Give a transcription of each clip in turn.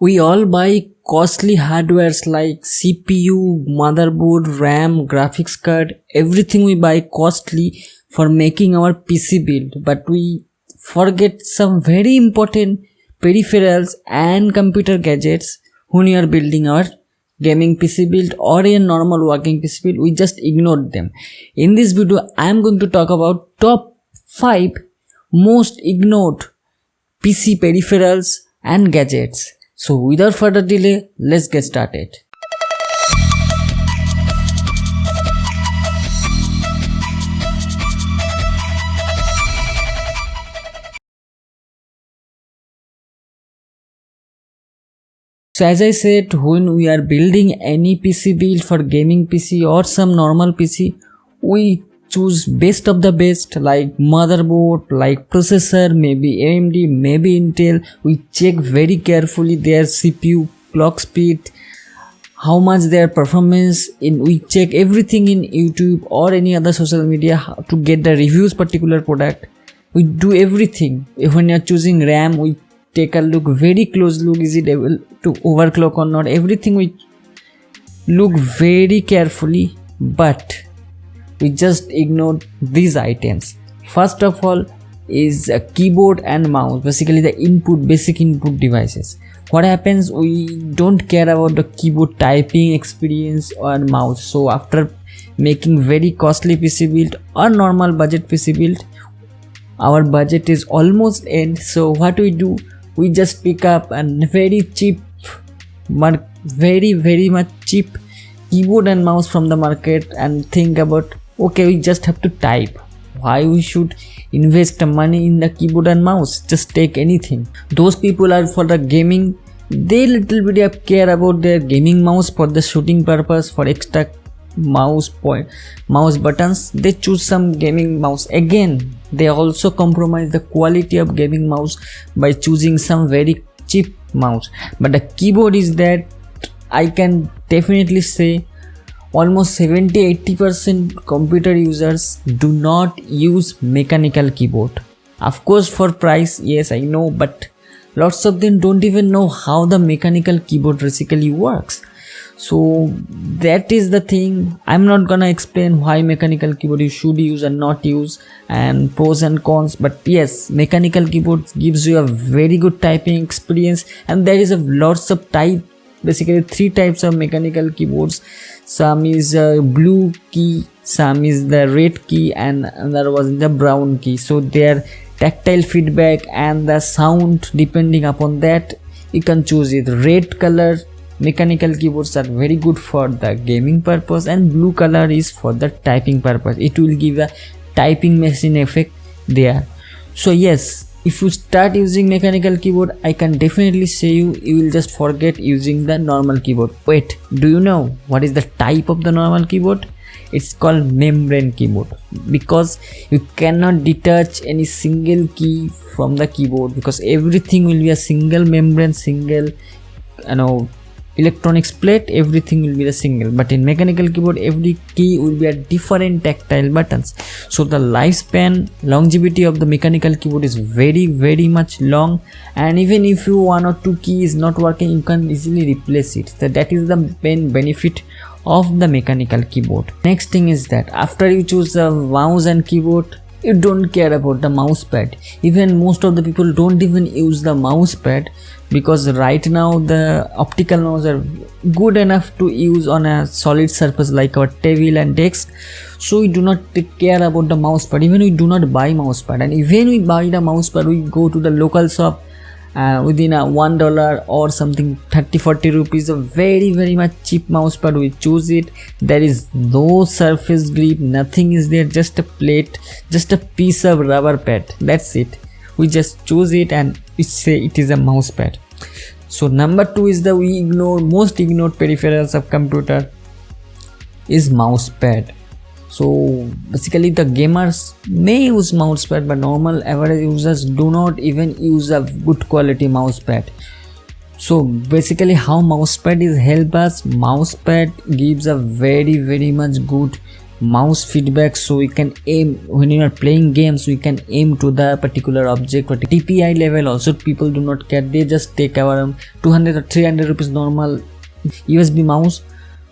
We all buy costly hardwares like CPU, motherboard, RAM, graphics card, everything we buy costly for making our PC build, but we forget some very important peripherals and computer gadgets when we are building our gaming PC build or a normal working PC build. We just ignore them. In this video, I am going to talk about top 5 most ignored PC peripherals and gadgets. So without further delay, let's get started. So as I said, when we are building any PC build for gaming PC or some normal PC, we choose best of the best like motherboard, like processor, maybe AMD, maybe Intel. We check very carefully their CPU, clock speed, how much their performance we check everything in YouTube or any other social media to get the reviews particular product. We do everything. When you are choosing RAM, we take a look very close look, is it able to overclock or not. Everything we look very carefully, but we just ignore these items. First of all is a keyboard and mouse, basically the basic input devices. What happens, we don't care about the keyboard typing experience or mouse. So after making very costly PC build or normal budget PC build, our budget is almost end. So what we do, we just pick up a very cheap, very much cheap keyboard and mouse from the market and think about, okay, we just have to type. Why we should invest money in the keyboard and mouse? Just take anything. Those people are for the gaming. They little bit care about their gaming mouse for the shooting purpose, for extra mouse buttons. They choose some gaming mouse. Again, they also compromise the quality of gaming mouse by choosing some very cheap mouse. But the keyboard is that I can definitely say almost 70-80% computer users do not use mechanical keyboard. Of course, for price, yes, I know, but lots of them don't even know how the mechanical keyboard basically works. So that is the thing. I'm not gonna explain why mechanical keyboard you should use and not use and pros and cons, but yes, mechanical keyboard gives you a very good typing experience, and there is a lots of basically 3 types of mechanical keyboards. Some is blue key, some is the red key, and another was the brown key. So their tactile feedback and the sound, depending upon that, you can choose it. Red color mechanical keyboards are very good for the gaming purpose, and blue color is for the typing purpose. It will give a typing machine effect there. So yes, if you start using mechanical keyboard, I can definitely say you will just forget using the normal keyboard. Wait, do you know what is the type of the normal keyboard? It's called membrane keyboard, because you cannot detach any single key from the keyboard, because everything will be a single membrane, single electronics plate, everything will be the single. But in mechanical keyboard, every key will be a different tactile buttons. So the longevity of the mechanical keyboard is very much long, and even if you 1 or 2 keys not working, you can easily replace it. So that is the main benefit of the mechanical keyboard. Next thing is that after you choose the mouse and keyboard, you don't care about the mouse pad. Even most of the people don't even use the mouse pad, because right now the optical mouse are good enough to use on a solid surface like our table and desk. So we do not take care about the mouse pad. Even we do not buy mouse pad, and even we buy the mouse pad, we go to the local shop within a $1 or something 30-40 rupees, a very much cheap mouse pad. We choose it. There is no surface grip, nothing is there, just a plate, just a piece of rubber pad, that's it. We just choose it and we say it is a mouse pad. So number 2 is the most ignored peripherals of computer is mouse pad. So basically the gamers may use mouse pad, but normal average users do not even use a good quality mouse pad. So basically how mouse pad is help us, mouse pad gives a very much good mouse feedback, so we can aim when you are playing games, we can aim to the particular object. But DPI level also people do not care, they just take around 200 or 300 rupees normal USB mouse,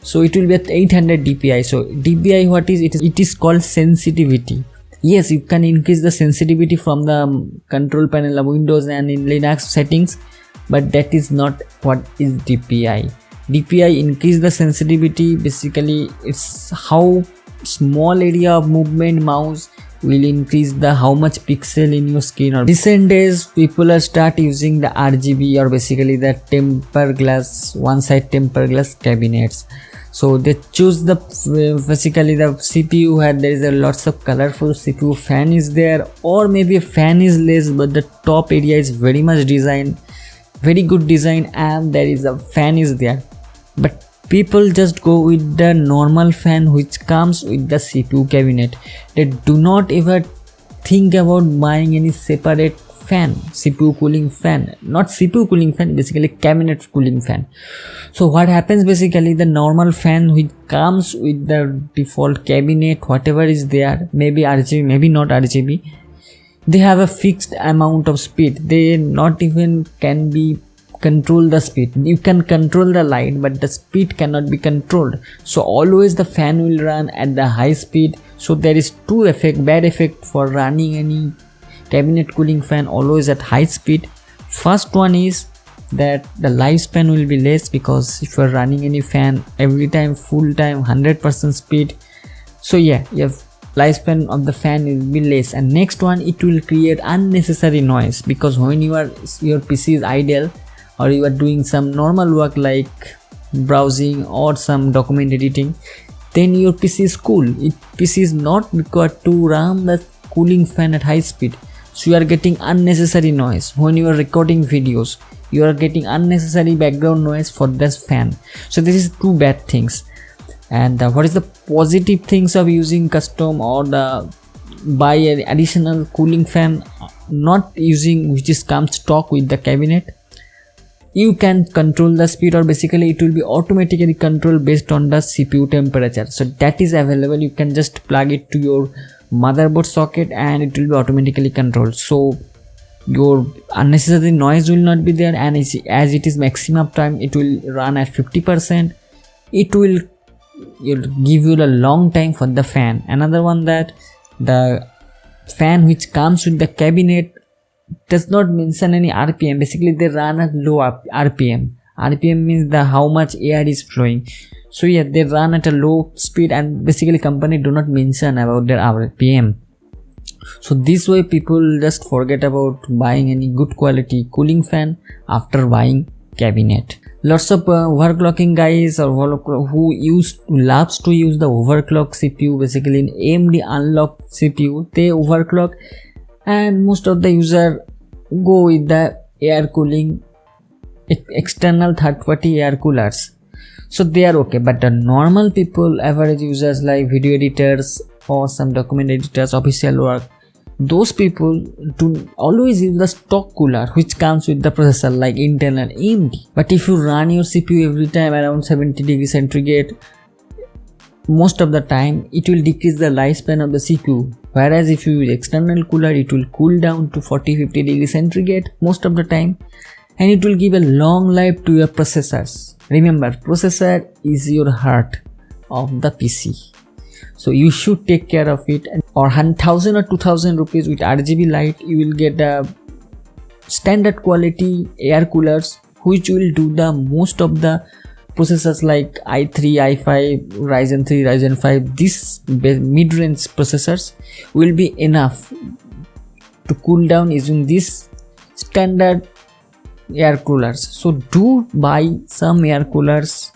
so it will be at 800 DPI. So DPI, what is it? It is called sensitivity. Yes, you can increase the sensitivity from the control panel of Windows and in Linux settings, but that is not what is DPI. DPI increase the sensitivity. Basically, it's how small area of movement mouse will increase the how much pixel in your screen. Or recent days, people are start using the RGB, or basically the temper glass, one side temper glass cabinets. So they choose the basically the CPU where there is a lots of colorful CPU fan is there, or maybe a fan is less but the top area is very much designed, very good design, and there is a fan is there. But people just go with the normal fan which comes with the CPU cabinet. They do not ever think about buying any separate fan, CPU cooling fan, not CPU cooling fan, basically cabinet cooling fan. So what happens, basically the normal fan which comes with the default cabinet, whatever is there, maybe RGB, maybe not RGB, they have a fixed amount of speed. They not even can be control the speed. You can control the light, but the speed cannot be controlled. So always the fan will run at the high speed. So there is two bad effect for running any cabinet cooling fan always at high speed. First one is that the lifespan will be less, because if you are running any fan every time full time 100% speed, so yeah, your lifespan of the fan will be less. And next one, it will create unnecessary noise, because when your PC is idle or you are doing some normal work like browsing or some document editing, then your PC is cool. PC is not required to run the cooling fan at high speed. So you are getting unnecessary noise. When you are recording videos, you are getting unnecessary background noise for this fan. So this is two bad things. And what is the positive things of using custom or the buy an additional cooling fan, not using which is comes stock with the cabinet? You can control the speed, or basically it will be automatically controlled based on the CPU temperature. So that is available. You can just plug it to your motherboard socket and it will be automatically controlled. So your unnecessary noise will not be there, and as it is maximum time, it will run at 50%. It will give you a long time for the fan. Another one, that the fan which comes with the cabinet does not mention any RPM. Basically they run at low RPM. RPM means the how much air is flowing. So yeah, they run at a low speed, and basically company do not mention about their RPM. So this way people just forget about buying any good quality cooling fan after buying cabinet. Lots of overclocking guys or who loves to use the overclock CPU, basically in AMD unlock CPU, they overclock, and most of the user go with the air cooling external third-party air coolers. So they are okay, but the normal people, average users like video editors or some document editors, official work, those people do always use the stock cooler which comes with the processor like Intel and AMD. But if you run your CPU every time around 70 degrees centigrade, most of the time it will decrease the lifespan of the CPU. Whereas if you use external cooler, it will cool down to 40-50 degrees centigrade most of the time, and it will give a long life to your processors. Remember, processor is your heart of the PC. So you should take care of it. Or 1000 or 2000 rupees with RGB light, you will get a standard quality air coolers which will do the most of the processors like i3, i5, Ryzen 3, Ryzen 5. These mid-range processors will be enough to cool down using this standard air coolers. So do buy some air coolers.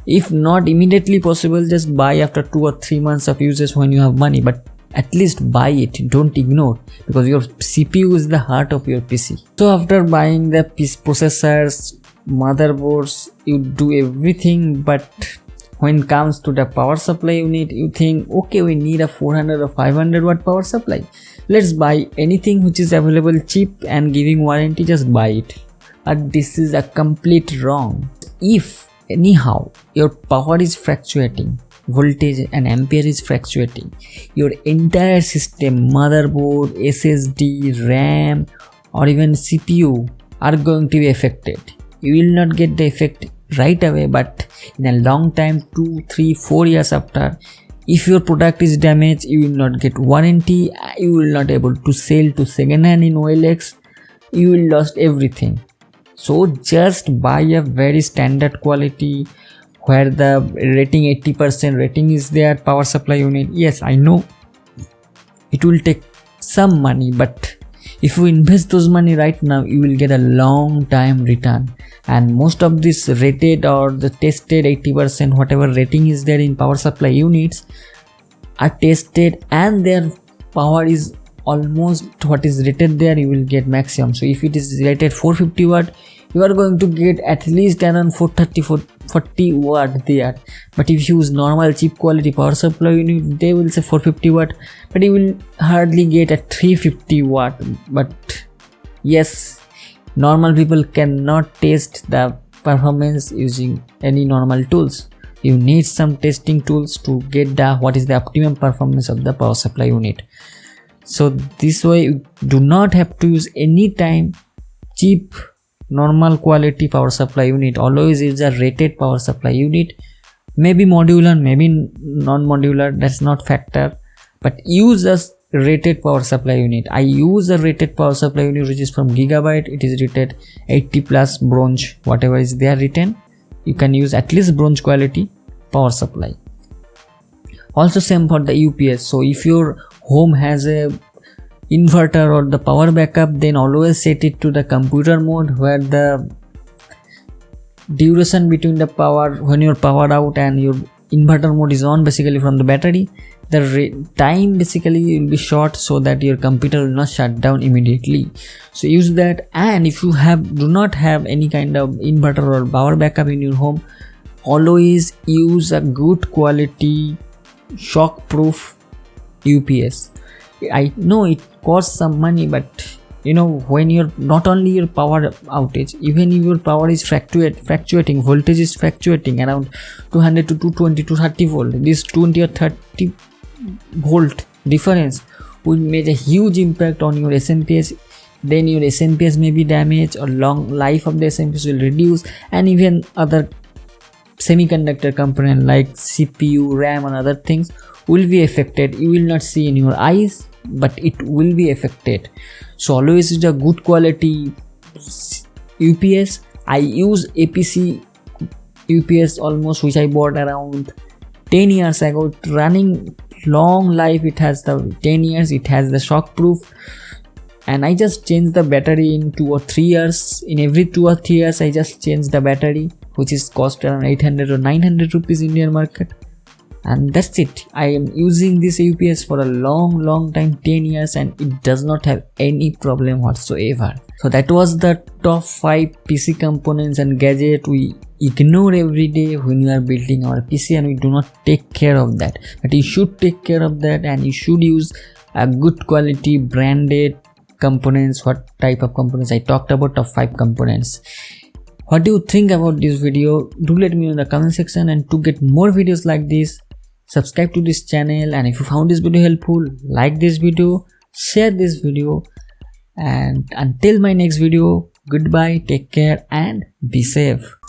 If not immediately possible, just buy after 2 or 3 months of usage when you have money, but at least buy it, don't ignore, because your CPU is the heart of your PC. So after buying the processors, motherboards, you do everything, but when it comes to the power supply unit, you think, okay, we need a 400 or 500 watt power supply, let's buy anything which is available cheap and giving warranty, just buy it. But this is a complete wrong. If anyhow your power is fluctuating, voltage and ampere is fluctuating, your entire system, motherboard, SSD, RAM, or even CPU are going to be affected. You will not get the effect right away, but in a long time, 2, 3, 4 years after, if your product is damaged, you will not get warranty, you will not able to sell to second hand in OLX, you will lost everything. So just buy a very standard quality where the rating 80% rating is there, power supply unit. Yes, I know it will take some money, but if you invest those money right now, you will get a long time return. And most of this rated or the tested 80% whatever rating is there in power supply units are tested, and their power is almost what is rated there, you will get maximum. So if it is rated 450 watt, you are going to get at least around 440 watt there. But if you use normal cheap quality power supply unit, they will say 450 watt, but you will hardly get a 350 watt. But yes, normal people cannot test the performance using any normal tools. You need some testing tools to get the what is the optimum performance of the power supply unit. So this way you do not have to use any time cheap normal quality power supply unit. Always use a rated power supply unit, maybe modular, maybe non-modular, that's not factor, but use a rated power supply unit. I use a rated power supply unit which is from Gigabyte. It is rated 80 plus bronze, whatever is there written. You can use at least bronze quality power supply. Also same for the UPS. So if your home has a inverter or the power backup, then always set it to the computer mode, where the duration between the power when you're powered out and your inverter mode is on, basically from the battery, the time basically will be short, so that your computer will not shut down immediately. So use that. And if you do not have any kind of inverter or power backup in your home, always use a good quality shock proof UPS. I know it costs some money, but you know, when you're not only your power outage, even if your power is fluctuating, voltage is fluctuating around 200 to 220 to 30 volt, this 20 or 30 volt difference will make a huge impact on your SMPS. Then your SMPS may be damaged, or long life of the SMPS will reduce, and even other semiconductor component like CPU, RAM and other things will be affected. You will not see in your eyes, but it will be affected. So always use a good quality UPS. I use APC UPS almost, which I bought around 10 years ago, running long life. It has the 10 years, it has the shock proof, and I just changed the battery in 2 or 3 years. In every 2 or 3 years I just changed the battery, which is cost around 800 or 900 rupees Indian market. And that's it. I am using this UPS for a long time, 10 years, and it does not have any problem whatsoever. So that was the top 5 PC components and gadget we ignore every day when you are building our PC, and we do not take care of that. But you should take care of that, and you should use a good quality branded components. What type of components I talked about? Top 5 components. What do you think about this video? Do let me know in the comment section, and to get more videos like this, subscribe to this channel. And if you found this video helpful, like this video, share this video, and until my next video, goodbye, take care and be safe.